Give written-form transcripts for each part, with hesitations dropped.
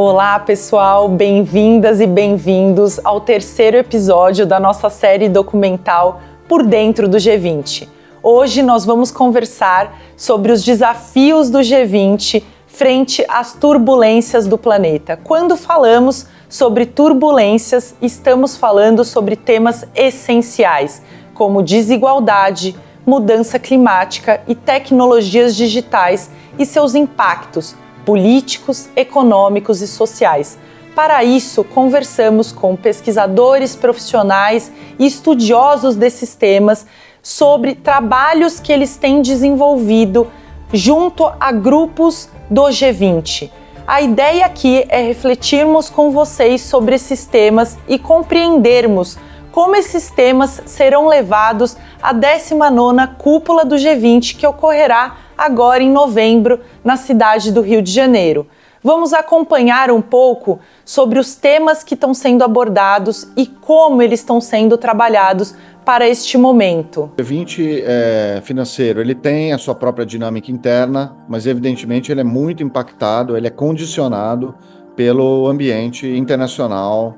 Olá, pessoal, bem-vindas e bem-vindos ao terceiro episódio da nossa série documental Por Dentro do G20. Hoje nós vamos conversar sobre os desafios do G20 frente às turbulências do planeta. Quando falamos sobre turbulências, estamos falando sobre temas essenciais, como desigualdade, mudança climática e tecnologias digitais e seus impactos políticos, econômicos e sociais. Para isso, conversamos com pesquisadores profissionais e estudiosos desses temas sobre trabalhos que eles têm desenvolvido junto a grupos do G20. A ideia aqui é refletirmos com vocês sobre esses temas e compreendermos como esses temas serão levados à 19ª Cúpula do G20, que ocorrerá agora em novembro, na cidade do Rio de Janeiro. Vamos acompanhar um pouco sobre os temas que estão sendo abordados e como eles estão sendo trabalhados para este momento. O G20 financeiro, ele tem a sua própria dinâmica interna, mas evidentemente ele é muito impactado, ele é condicionado pelo ambiente internacional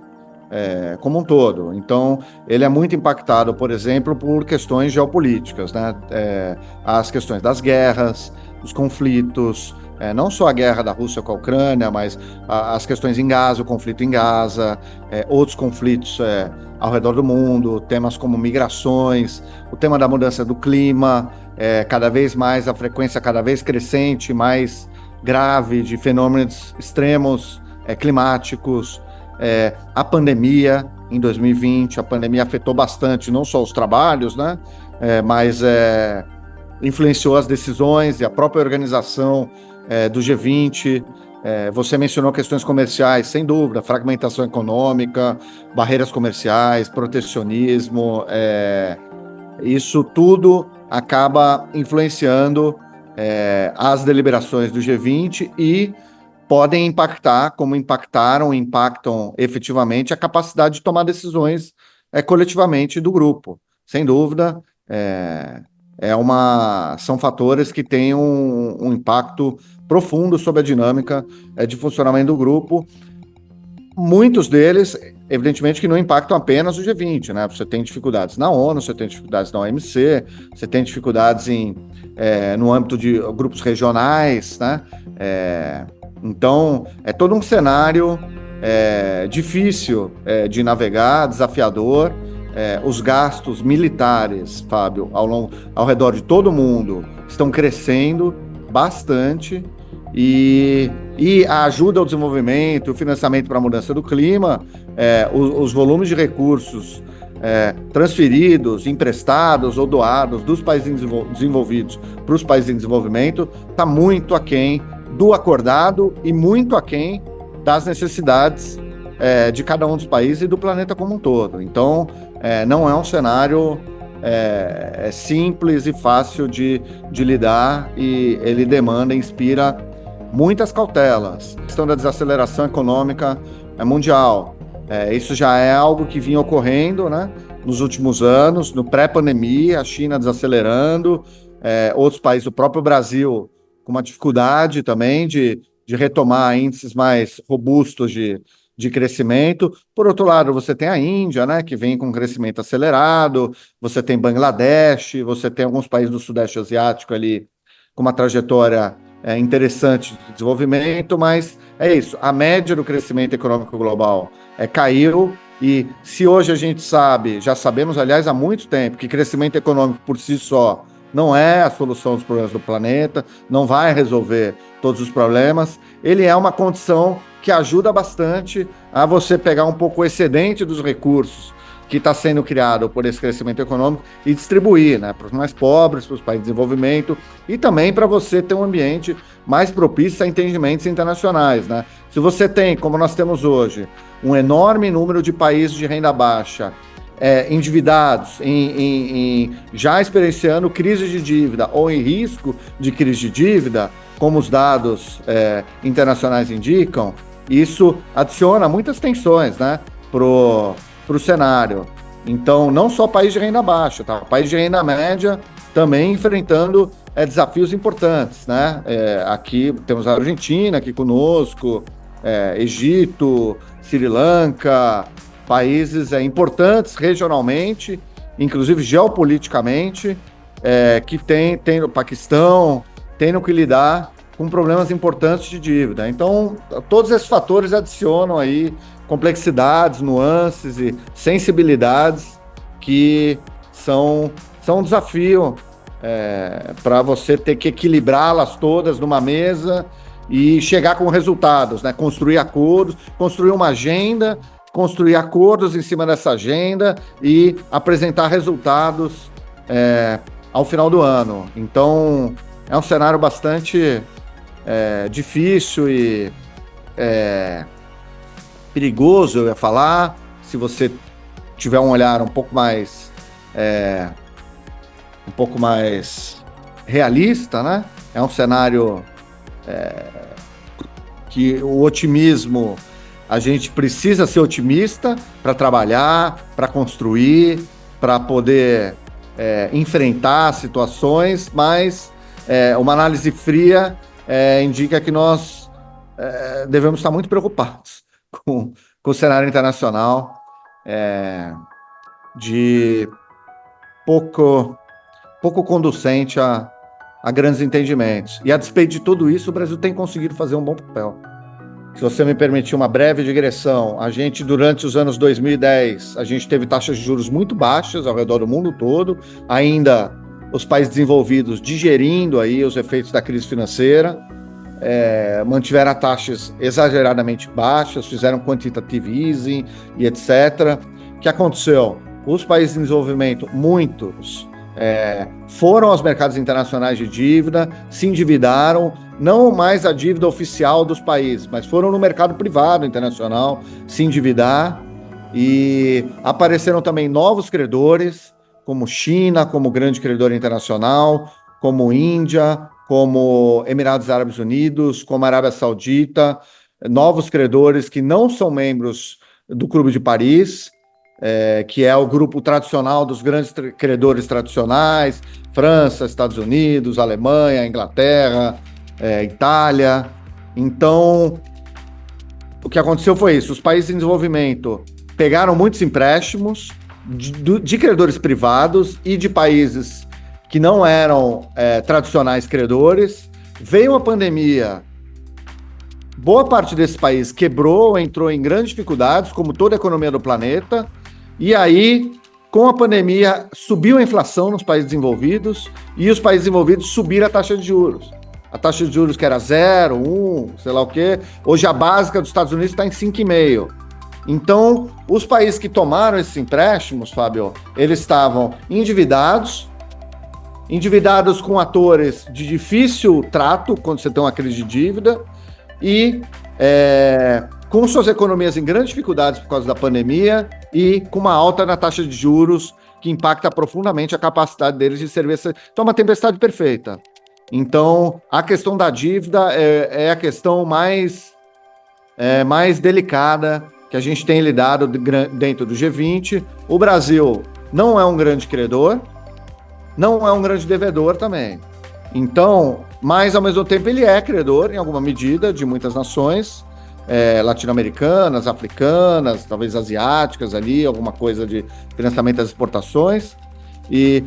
como um todo. Então, ele é muito impactado, por exemplo, por questões geopolíticas, né? As questões das guerras, os conflitos, não só a guerra da Rússia com a Ucrânia, mas as questões em Gaza, o conflito em Gaza, outros conflitos ao redor do mundo, temas como migrações, o tema da mudança do clima, cada vez mais a frequência cada vez crescente, mais grave de fenômenos extremos climáticos. A pandemia em 2020, a pandemia afetou bastante não só os trabalhos, né, mas influenciou as decisões e a própria organização do G20. Você mencionou questões comerciais, sem dúvida, fragmentação econômica, barreiras comerciais, protecionismo, isso tudo acaba influenciando as deliberações do G20 e podem impactar, como impactam efetivamente a capacidade de tomar decisões coletivamente do grupo. Sem dúvida, são fatores que têm um impacto profundo sobre a dinâmica de funcionamento do grupo. Muitos deles, evidentemente, que não impactam apenas o G20, né? Você tem dificuldades na ONU, você tem dificuldades na OMC, você tem dificuldades no âmbito de grupos regionais, né? Então, é todo um cenário difícil de navegar, desafiador. Os gastos militares, Fábio, ao redor de todo o mundo estão crescendo bastante e a ajuda ao desenvolvimento, o financiamento para a mudança do clima, os volumes de recursos transferidos, emprestados ou doados dos países desenvolvidos para os países em desenvolvimento está muito aquém do acordado e muito aquém das necessidades de cada um dos países e do planeta como um todo. Então, não é um cenário simples e fácil de lidar, e ele inspira muitas cautelas. A questão da desaceleração econômica mundial, isso já é algo que vinha ocorrendo, né, nos últimos anos, no pré-pandemia, a China desacelerando, outros países, o próprio Brasil, com uma dificuldade também de retomar índices mais robustos de crescimento. Por outro lado, você tem a Índia, né, que vem com um crescimento acelerado, você tem Bangladesh, você tem alguns países do Sudeste Asiático ali com uma trajetória interessante de desenvolvimento, mas é isso, a média do crescimento econômico global caiu, e se hoje a gente já sabemos, aliás, há muito tempo, que crescimento econômico por si só não é a solução dos problemas do planeta, não vai resolver todos os problemas, ele é uma condição que ajuda bastante a você pegar um pouco o excedente dos recursos que está sendo criado por esse crescimento econômico e distribuir, né, para os mais pobres, para os países de desenvolvimento, e também para você ter um ambiente mais propício a entendimentos internacionais, né? Se você tem, como nós temos hoje, um enorme número de países de renda baixa endividados, já experienciando crise de dívida ou em risco de crise de dívida, como os dados internacionais indicam, isso adiciona muitas tensões, né, pro cenário. Então, não só país de renda baixa, tá? País de renda média também enfrentando desafios importantes, né? Aqui temos a Argentina aqui conosco, Egito, Sri Lanka, países importantes regionalmente, inclusive geopoliticamente, que tem o Paquistão, têm que lidar com problemas importantes de dívida. Então, todos esses fatores adicionam aí complexidades, nuances e sensibilidades que são um desafio para você ter que equilibrá-las todas numa mesa e chegar com resultados, né? Construir acordos, construir uma agenda, construir acordos em cima dessa agenda e apresentar resultados ao final do ano. Então, é um cenário bastante difícil e perigoso, eu ia falar, se você tiver um olhar um pouco mais realista, né? É um cenário que o otimismo, a gente precisa ser otimista para trabalhar, para construir, para poder enfrentar situações, mas uma análise fria indica que nós devemos estar muito preocupados com o cenário internacional de pouco conducente a grandes entendimentos. E a despeito de tudo isso, o Brasil tem conseguido fazer um bom papel. Se você me permitir uma breve digressão, a gente, durante os anos 2010, a gente teve taxas de juros muito baixas ao redor do mundo todo, ainda os países desenvolvidos digerindo aí os efeitos da crise financeira, mantiveram taxas exageradamente baixas, fizeram quantitative easing e etc. O que aconteceu? Os países em desenvolvimento, muitos, foram aos mercados internacionais de dívida, se endividaram, não mais a dívida oficial dos países, mas foram no mercado privado internacional se endividar, e apareceram também novos credores, como China, como grande credor internacional, como Índia, como Emirados Árabes Unidos, como Arábia Saudita, novos credores que não são membros do Clube de Paris, que é o grupo tradicional dos grandes credores tradicionais, França, Estados Unidos, Alemanha, Inglaterra, Itália. Então, o que aconteceu foi isso: os países em desenvolvimento pegaram muitos empréstimos de credores privados e de países que não eram tradicionais credores. Veio a pandemia, boa parte desse país quebrou, entrou em grandes dificuldades, como toda a economia do planeta. E aí, com a pandemia, subiu a inflação nos países desenvolvidos e os países desenvolvidos subiram a taxa de juros. A taxa de juros que era 0, 1, sei lá o quê, hoje a básica dos Estados Unidos está em 5,5. Então, os países que tomaram esses empréstimos, Fábio, eles estavam endividados com atores de difícil trato quando você tem uma crise de dívida e com suas economias em grandes dificuldades por causa da pandemia e com uma alta na taxa de juros que impacta profundamente a capacidade deles de servir. Então, uma tempestade perfeita. Então, a questão da dívida é a questão mais delicada que a gente tem lidado dentro do G20. O Brasil não é um grande credor, não é um grande devedor também. Então, mas ao mesmo tempo ele é credor, em alguma medida, de muitas nações latino-americanas, africanas, talvez asiáticas ali, alguma coisa de financiamento das exportações. E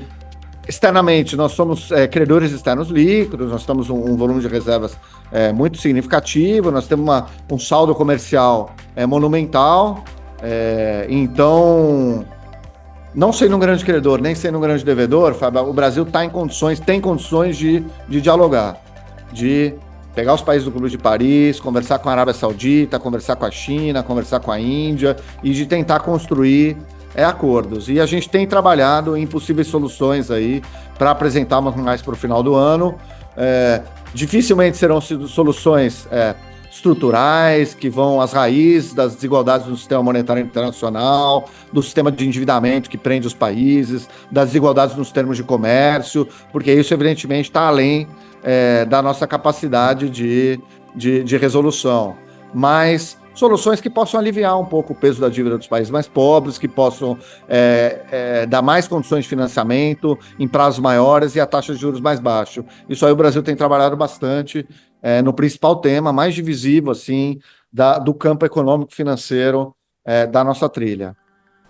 externamente, nós somos credores externos líquidos, nós temos um volume de reservas muito significativo, nós temos um saldo comercial monumental, então, não sendo um grande credor, nem sendo um grande devedor, Fábio, o Brasil tem condições de dialogar, de pegar os países do Clube de Paris, conversar com a Arábia Saudita, conversar com a China, conversar com a Índia e de tentar construir acordos. E a gente tem trabalhado em possíveis soluções aí para apresentar mais para o final do ano. Dificilmente serão soluções estruturais que vão às raízes das desigualdades do sistema monetário internacional, do sistema de endividamento que prende os países, das desigualdades nos termos de comércio, porque isso evidentemente está além da nossa capacidade de resolução. Mas soluções que possam aliviar um pouco o peso da dívida dos países mais pobres, que possam dar mais condições de financiamento em prazos maiores e a taxa de juros mais baixa. Isso aí o Brasil tem trabalhado bastante no principal tema, mais divisivo assim, do campo econômico-financeiro da nossa trilha.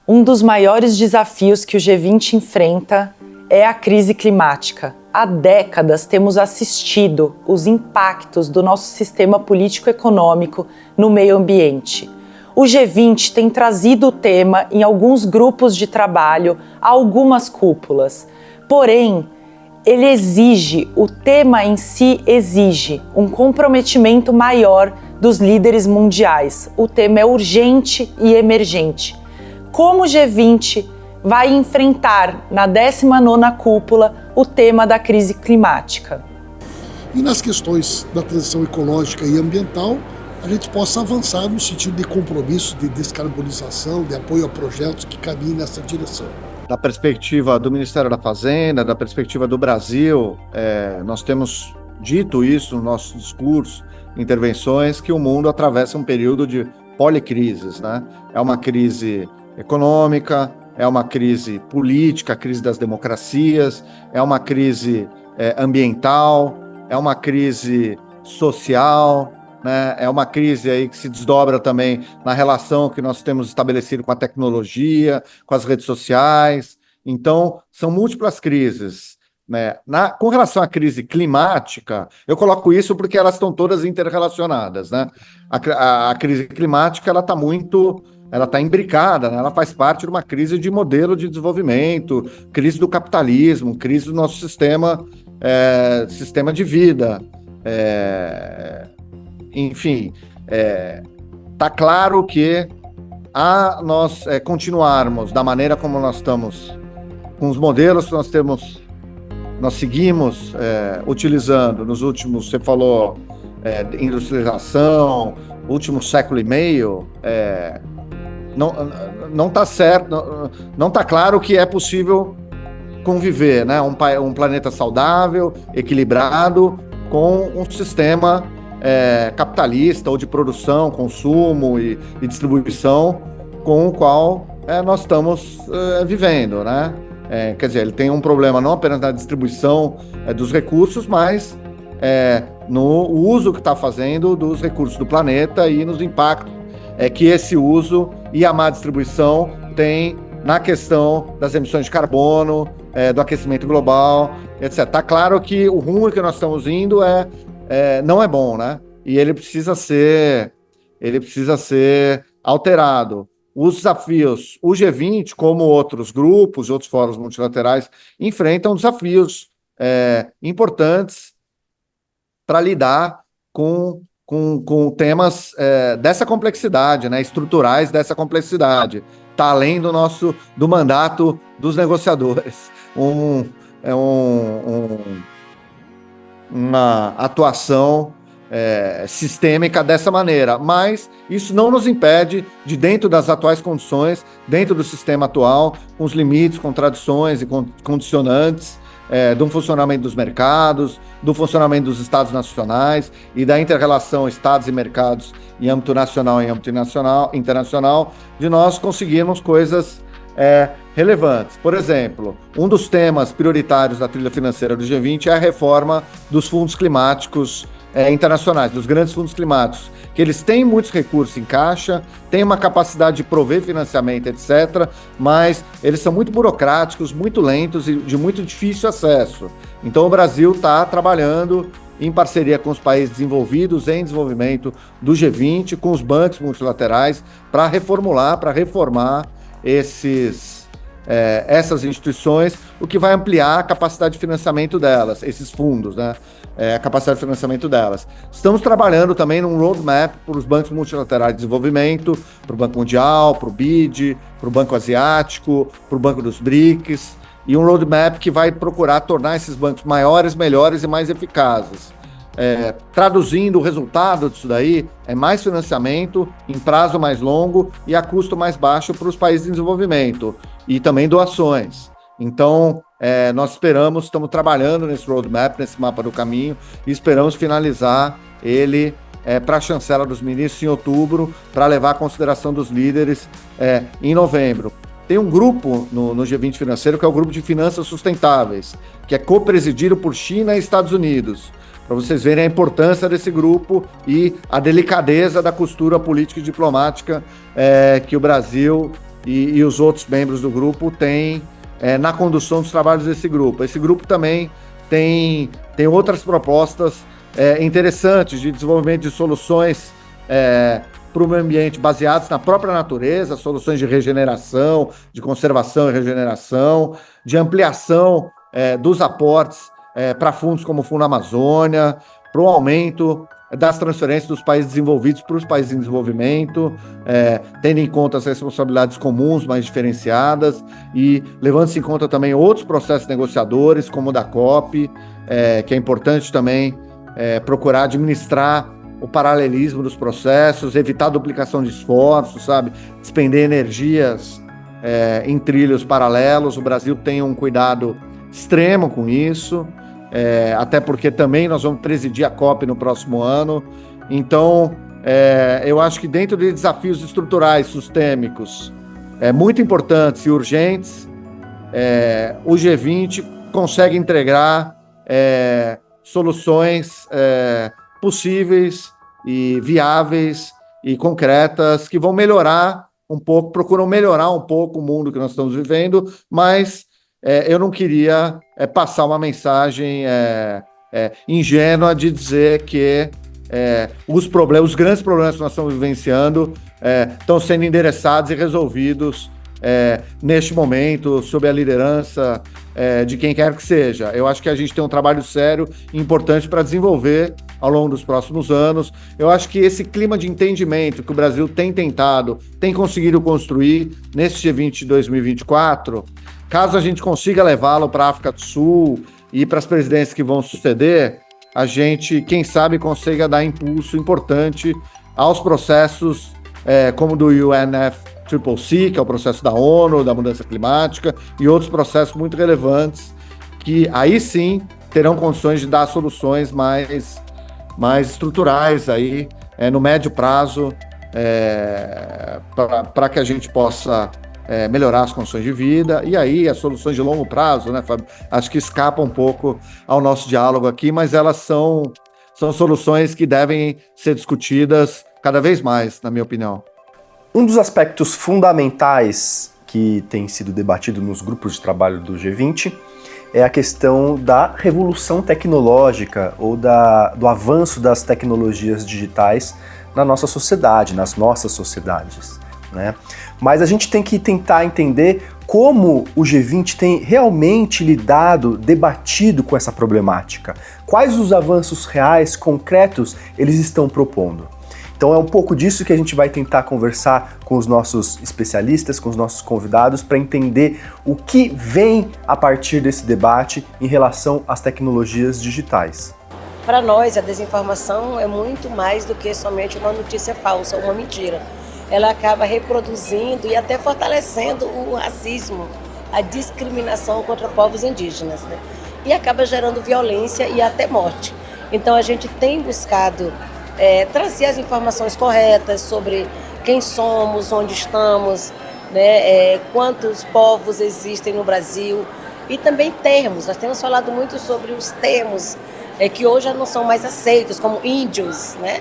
Um dos maiores desafios que o G20 enfrenta é a crise climática. Há décadas temos assistido os impactos do nosso sistema político-econômico no meio ambiente. O G20 tem trazido o tema em alguns grupos de trabalho, algumas cúpulas. Porém, o tema em si exige um comprometimento maior dos líderes mundiais. O tema é urgente e emergente. Como o G20 vai enfrentar na 19ª cúpula o tema da crise climática? E nas questões da transição ecológica e ambiental, a gente possa avançar no sentido de compromisso, de descarbonização, de apoio a projetos que caminhem nessa direção. Da perspectiva do Ministério da Fazenda, da perspectiva do Brasil, nós temos dito isso no nosso discurso, intervenções, que o mundo atravessa um período de policrises, né? É uma crise econômica, é uma crise política, a crise das democracias, é uma crise ambiental, é uma crise social, né? É uma crise aí que se desdobra também na relação que nós temos estabelecido com a tecnologia, com as redes sociais. Então, são múltiplas crises, né? Com relação à crise climática, eu coloco isso porque elas estão todas interrelacionadas, né? A crise climática ela está imbricada, né? Ela faz parte de uma crise de modelo de desenvolvimento, crise do capitalismo, crise do nosso sistema de vida. Enfim, está claro que nós continuarmos da maneira como nós estamos, com os modelos que nós seguimos utilizando nos últimos, você falou, industrialização, último século e meio, não está certo, não está claro que é possível conviver, né? Um planeta saudável, equilibrado, com um sistema capitalista ou de produção, consumo e distribuição com o qual nós estamos vivendo, né? Quer dizer, ele tem um problema não apenas na distribuição dos recursos, mas no uso que está fazendo dos recursos do planeta e nos impactos que esse uso e a má distribuição tem na questão das emissões de carbono, do aquecimento global, etc. Está claro que o rumo que nós estamos indo não é bom, né? E ele precisa ser alterado. Os desafios, o G20, como outros grupos, outros fóruns multilaterais, enfrentam desafios importantes para lidar com temas dessa complexidade, né, estruturais dessa complexidade. Está além do mandato dos negociadores. Uma atuação sistêmica dessa maneira, mas isso não nos impede de, dentro das atuais condições, dentro do sistema atual, com os limites, contradições e condicionantes do funcionamento dos mercados, do funcionamento dos estados nacionais e da inter-relação estados e mercados em âmbito nacional e em âmbito internacional, de nós conseguirmos coisas relevantes. Por exemplo, um dos temas prioritários da trilha financeira do G20 é a reforma dos fundos climáticos internacionais, dos grandes fundos climáticos, que eles têm muitos recursos em caixa, têm uma capacidade de prover financiamento, etc., mas eles são muito burocráticos, muito lentos e de muito difícil acesso. Então o Brasil está trabalhando em parceria com os países desenvolvidos em desenvolvimento do G20, com os bancos multilaterais, para reformar essas instituições, o que vai ampliar a capacidade de financiamento delas, esses fundos, né? A capacidade de financiamento delas. Estamos trabalhando também num roadmap para os bancos multilaterais de desenvolvimento, para o Banco Mundial, para o BID, para o Banco Asiático, para o Banco dos BRICS, e um roadmap que vai procurar tornar esses bancos maiores, melhores e mais eficazes. Traduzindo o resultado disso daí, mais financiamento em prazo mais longo e a custo mais baixo para os países em desenvolvimento, e também doações. Então, nós estamos trabalhando nesse roadmap, nesse mapa do caminho, e esperamos finalizar ele para a chancela dos ministros em outubro, para levar à consideração dos líderes em novembro. Tem um grupo no G20 financeiro, que é o Grupo de Finanças Sustentáveis, que é co-presidido por China e Estados Unidos. para vocês verem a importância desse grupo e a delicadeza da costura política e diplomática que o Brasil e os outros membros do grupo têm na condução dos trabalhos desse grupo. Esse grupo também tem outras propostas interessantes de desenvolvimento de soluções para o meio ambiente baseadas na própria natureza, soluções de regeneração, de conservação e regeneração, de ampliação dos aportes para fundos como o Fundo Amazônia, para o aumento das transferências dos países desenvolvidos para os países em desenvolvimento, tendo em conta as responsabilidades comuns mais diferenciadas e levando-se em conta também outros processos negociadores, como o da COP, que é importante também procurar administrar o paralelismo dos processos, evitar a duplicação de esforços, sabe? Despender energias em trilhos paralelos. O Brasil tem um cuidado extremo com isso, até porque também nós vamos presidir a COP no próximo ano. Então, eu acho que dentro de desafios estruturais, sistêmicos, muito importantes e urgentes, o G20 consegue entregar soluções possíveis e viáveis e concretas que vão melhorar um pouco, procuram melhorar um pouco o mundo que nós estamos vivendo, mas eu não queria passar uma mensagem ingênua de dizer que os grandes problemas que nós estamos vivenciando estão sendo endereçados e resolvidos neste momento, sob a liderança de quem quer que seja. Eu acho que a gente tem um trabalho sério e importante para desenvolver ao longo dos próximos anos. Eu acho que esse clima de entendimento que o Brasil tem conseguido construir nesse G20 de 2024, caso a gente consiga levá-lo para a África do Sul e para as presidências que vão suceder, a gente, quem sabe, consiga dar impulso importante aos processos como do UNFCCC, que é o processo da ONU, da mudança climática, e outros processos muito relevantes, que aí sim terão condições de dar soluções mais estruturais aí, no médio prazo, para que a gente possa melhorar as condições de vida. E aí as soluções de longo prazo, né, Fábio, acho que escapam um pouco ao nosso diálogo aqui, mas elas são soluções que devem ser discutidas cada vez mais, na minha opinião. Um dos aspectos fundamentais que tem sido debatido nos grupos de trabalho do G20 é a questão da revolução tecnológica ou do avanço das tecnologias digitais na nossa sociedade, nas nossas sociedades, né? Mas a gente tem que tentar entender como o G20 tem realmente debatido com essa problemática. Quais os avanços reais, concretos, eles estão propondo? Então é um pouco disso que a gente vai tentar conversar com os nossos especialistas, com os nossos convidados, para entender o que vem a partir desse debate em relação às tecnologias digitais. Para nós, a desinformação é muito mais do que somente uma notícia falsa, uma mentira. Ela acaba reproduzindo e até fortalecendo o racismo, a discriminação contra povos indígenas, né? E acaba gerando violência e até morte. Então a gente tem buscado trazer as informações corretas sobre quem somos, onde estamos, né, quantos povos existem no Brasil e também termos. Nós temos falado muito sobre os termos que hoje já não são mais aceitos, como índios, né,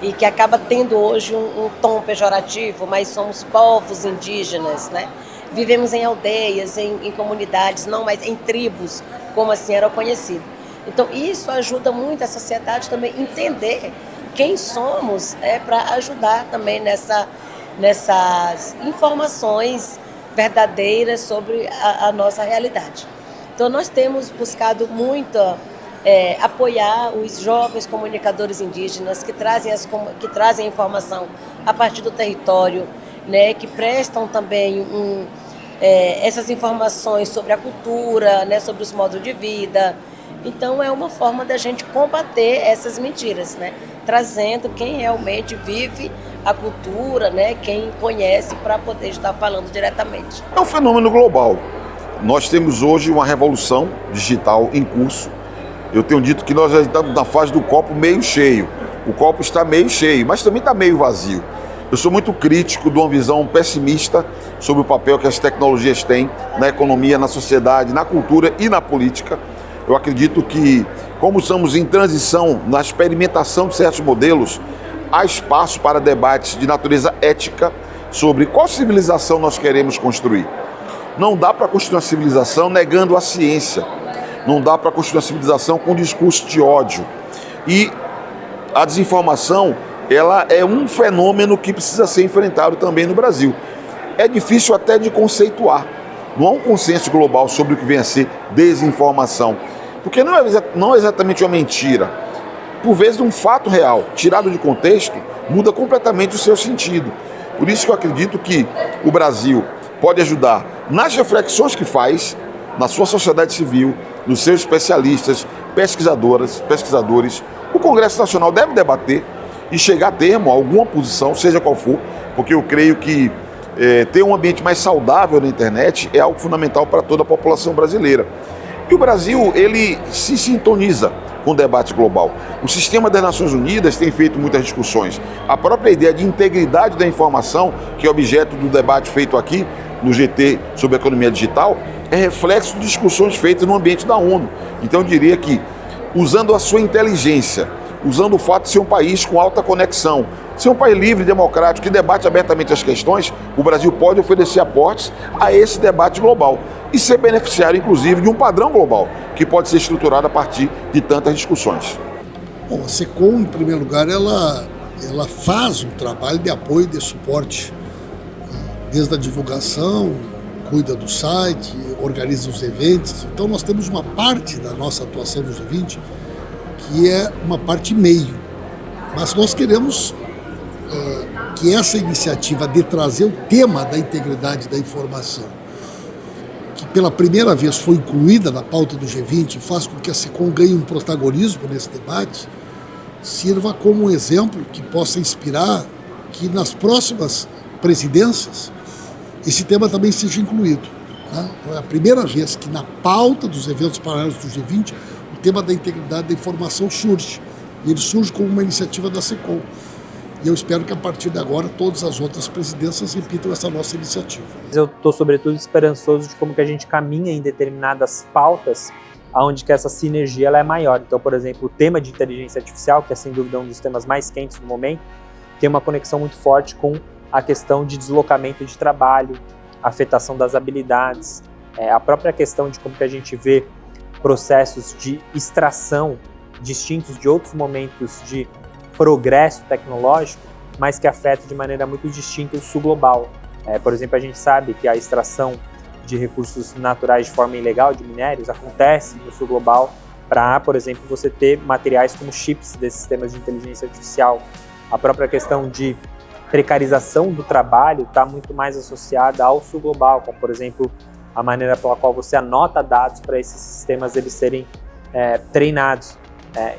e que acaba tendo hoje um tom pejorativo, mas somos povos indígenas, né? Vivemos em aldeias, em comunidades, não mais em tribos, como assim era conhecido. Então isso ajuda muito a sociedade também a entender quem somos, para ajudar também nessas informações verdadeiras sobre a nossa realidade. Então nós temos buscado muito apoiar os jovens comunicadores indígenas que trazem a informação a partir do território, né, que prestam também essas informações sobre a cultura, né, sobre os modos de vida. Então é uma forma da gente combater essas mentiras, né? Trazendo quem realmente vive a cultura, né? Quem conhece, para poder estar falando diretamente. É um fenômeno global. Nós temos hoje uma revolução digital em curso. Eu tenho dito que nós já estamos na fase do copo meio cheio. O copo está meio cheio, mas também está meio vazio. Eu sou muito crítico de uma visão pessimista sobre o papel que as tecnologias têm na economia, na sociedade, na cultura e na política. Eu acredito que, como estamos em transição na experimentação de certos modelos, há espaço para debates de natureza ética sobre qual civilização nós queremos construir. Não dá para construir uma civilização negando a ciência. Não dá para construir uma civilização com discurso de ódio. E a desinformação, ela é um fenômeno que precisa ser enfrentado também no Brasil. É difícil até de conceituar. Não há um consenso global sobre o que vem a ser desinformação. Porque não é exatamente uma mentira. Por vezes, um fato real, tirado de contexto, muda completamente o seu sentido. Por isso que eu acredito que o Brasil pode ajudar nas reflexões que faz, na sua sociedade civil, nos seus especialistas, pesquisadores. O Congresso Nacional deve debater e chegar a termo a alguma posição, seja qual for, porque eu creio que ter um ambiente mais saudável na internet é algo fundamental para toda a população brasileira. E o Brasil, ele se sintoniza com o debate global. O sistema das Nações Unidas tem feito muitas discussões. A própria ideia de integridade da informação, que é objeto do debate feito aqui no GT sobre a economia digital, é reflexo de discussões feitas no ambiente da ONU. Então eu diria que, usando a sua inteligência, usando o fato de ser um país com alta conexão, ser um país livre e democrático que debate abertamente as questões, o Brasil pode oferecer aportes a esse debate global e ser beneficiário, inclusive, de um padrão global que pode ser estruturado a partir de tantas discussões. Bom, a SECOM, em primeiro lugar, ela faz um trabalho de apoio e de suporte, desde a divulgação, cuida do site, organiza os eventos. Então nós temos uma parte da nossa atuação no G20 que é uma parte meio. Mas nós queremos que essa iniciativa de trazer o tema da integridade da informação, que pela primeira vez foi incluída na pauta do G20, faz com que a SECOM ganhe um protagonismo nesse debate, sirva como um exemplo que possa inspirar que nas próximas presidências esse tema também seja incluído. Né? Então é a primeira vez que na pauta dos eventos paralelos do G20 o tema da integridade da informação surge. E ele surge como uma iniciativa da SECOM. E eu espero que a partir de agora todas as outras presidências repitam essa nossa iniciativa. Eu estou sobretudo esperançoso de como que a gente caminha em determinadas pautas onde que essa sinergia ela é maior. Então, por exemplo, o tema de inteligência artificial, que é sem dúvida um dos temas mais quentes do momento, tem uma conexão muito forte com a questão de deslocamento de trabalho, afetação das habilidades, a própria questão de como que a gente vê processos de extração distintos de outros momentos de progresso tecnológico, mas que afeta de maneira muito distinta o sul global. Por exemplo, a gente sabe que a extração de recursos naturais de forma ilegal, de minérios, acontece no sul global para, por exemplo, você ter materiais como chips desses sistemas de inteligência artificial. A própria questão de precarização do trabalho está muito mais associada ao sul global, como, por exemplo, a maneira pela qual você anota dados para esses sistemas eles serem treinados.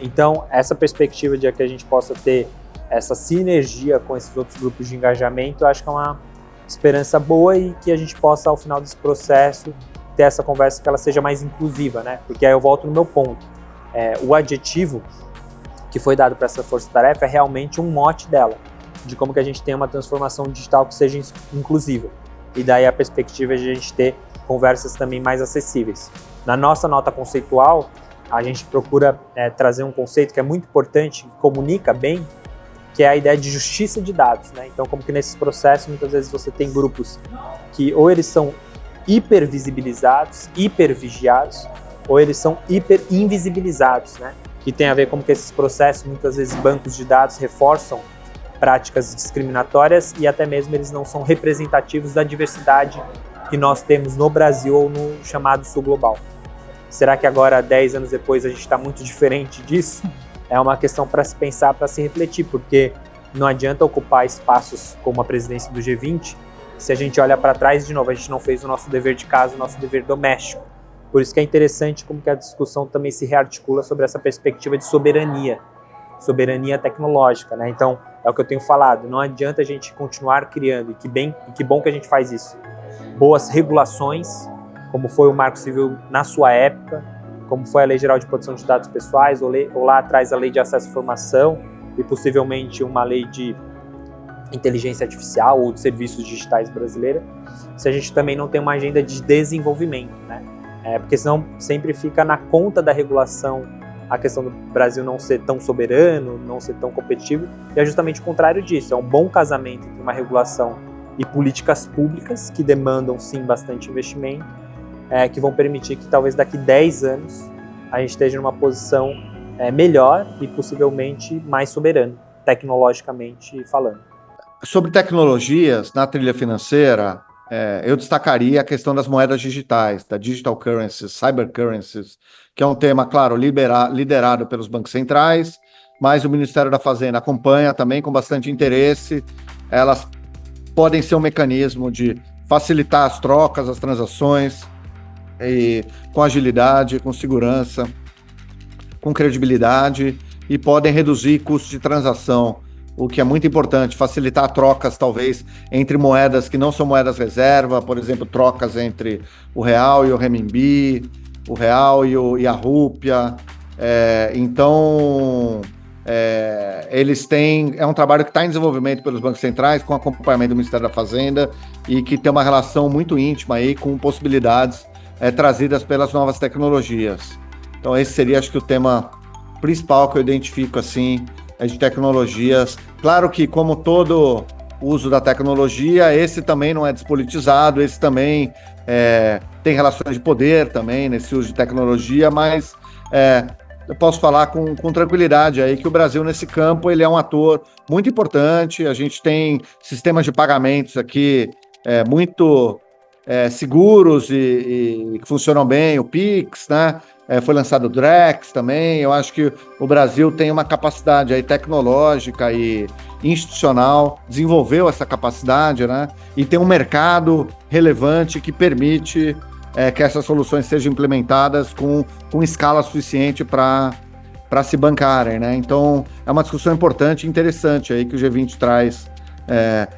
Então, essa perspectiva de que a gente possa ter essa sinergia com esses outros grupos de engajamento, eu acho que é uma esperança boa e que a gente possa, ao final desse processo, ter essa conversa que ela seja mais inclusiva, né? Porque aí eu volto no meu ponto. O adjetivo que foi dado para essa força-tarefa é realmente um mote dela, de como que a gente tem uma transformação digital que seja inclusiva. E daí a perspectiva é de a gente ter conversas também mais acessíveis. Na nossa nota conceitual, a gente procura trazer um conceito que é muito importante, que comunica bem, que é a ideia de justiça de dados, né? Então, como que nesses processos, muitas vezes você tem grupos que ou eles são hipervisibilizados, hipervigiados, ou eles são hiperinvisibilizados, né? Que tem a ver como que esses processos, muitas vezes bancos de dados reforçam práticas discriminatórias e até mesmo eles não são representativos da diversidade que nós temos no Brasil ou no chamado sul global. Será que agora, 10 anos depois, a gente está muito diferente disso? É uma questão para se pensar, para se refletir, porque não adianta ocupar espaços como a presidência do G20 se a gente olha para trás, de novo, a gente não fez o nosso dever de casa, o nosso dever doméstico. Por isso que é interessante como que a discussão também se rearticula sobre essa perspectiva de soberania tecnológica, né? Então, é o que eu tenho falado, não adianta a gente continuar criando, e que bom que a gente faz isso, boas regulações, como foi o Marco Civil na sua época, como foi a Lei Geral de Proteção de Dados Pessoais, ou lá atrás a Lei de Acesso à Informação, e possivelmente uma lei de inteligência artificial ou de serviços digitais brasileira, se a gente também não tem uma agenda de desenvolvimento, né? porque senão sempre fica na conta da regulação a questão do Brasil não ser tão soberano, não ser tão competitivo, e é justamente o contrário disso, é um bom casamento entre uma regulação e políticas públicas que demandam sim bastante investimento, que vão permitir que talvez daqui 10 anos a gente esteja numa posição melhor e possivelmente mais soberano, tecnologicamente falando. Sobre tecnologias na trilha financeira, eu destacaria a questão das moedas digitais, da digital currencies, cyber currencies, que é um tema, claro, liderado pelos bancos centrais, mas o Ministério da Fazenda acompanha também com bastante interesse. Elas podem ser um mecanismo de facilitar as trocas, as transações, e com agilidade, com segurança, com credibilidade, e podem reduzir custos de transação, o que é muito importante, facilitar trocas, talvez, entre moedas que não são moedas reserva, por exemplo, trocas entre o real e o renminbi, o real e a rúpia. Então, eles têm... É um trabalho que está em desenvolvimento pelos bancos centrais, com acompanhamento do Ministério da Fazenda, e que tem uma relação muito íntima aí com possibilidades trazidas pelas novas tecnologias. Então, esse seria, acho que, o tema principal que eu identifico, assim, de tecnologias. Claro que, como todo uso da tecnologia, esse também não é despolitizado, esse também tem relações de poder também nesse uso de tecnologia, mas eu posso falar com tranquilidade aí que o Brasil, nesse campo, ele é um ator muito importante. A gente tem sistemas de pagamentos aqui muito seguros e que funcionam bem, o Pix, né? Foi lançado o Drex também. Eu acho que o Brasil tem uma capacidade aí tecnológica e institucional, desenvolveu essa capacidade, né? E tem um mercado relevante que permite que essas soluções sejam implementadas com escala suficiente para se bancarem, né? Então, é uma discussão importante e interessante aí que o G20 traz,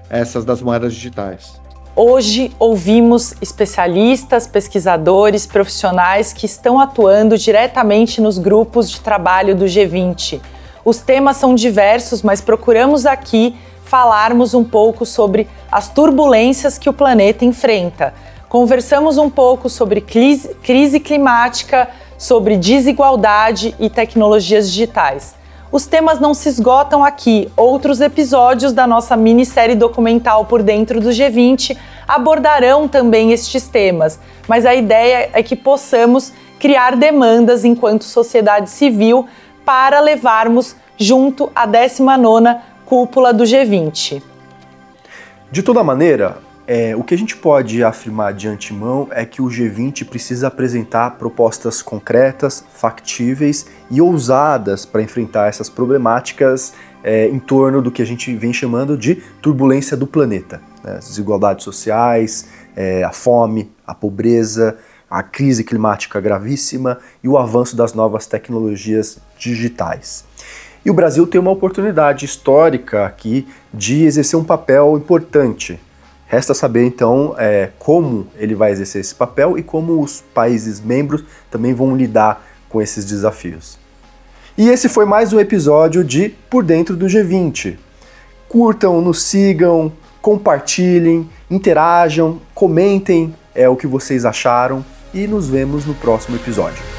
essas das moedas digitais. Hoje ouvimos especialistas, pesquisadores, profissionais que estão atuando diretamente nos grupos de trabalho do G20. Os temas são diversos, mas procuramos aqui falarmos um pouco sobre as turbulências que o planeta enfrenta. Conversamos um pouco sobre crise climática, sobre desigualdade e tecnologias digitais. Os temas não se esgotam aqui. Outros episódios da nossa minissérie documental Por Dentro do G20 abordarão também estes temas, mas a ideia é que possamos criar demandas enquanto sociedade civil para levarmos junto à 19ª cúpula do G20. De toda maneira, o que a gente pode afirmar de antemão é que o G20 precisa apresentar propostas concretas, factíveis e ousadas para enfrentar essas problemáticas em torno do que a gente vem chamando de turbulência do planeta. As desigualdades sociais, a fome, a pobreza, a crise climática gravíssima e o avanço das novas tecnologias digitais. E o Brasil tem uma oportunidade histórica aqui de exercer um papel importante. Resta saber, então, como ele vai exercer esse papel e como os países membros também vão lidar com esses desafios. E esse foi mais um episódio de Por Dentro do G20. Curtam, nos sigam, compartilhem, interajam, comentem o que vocês acharam e nos vemos no próximo episódio.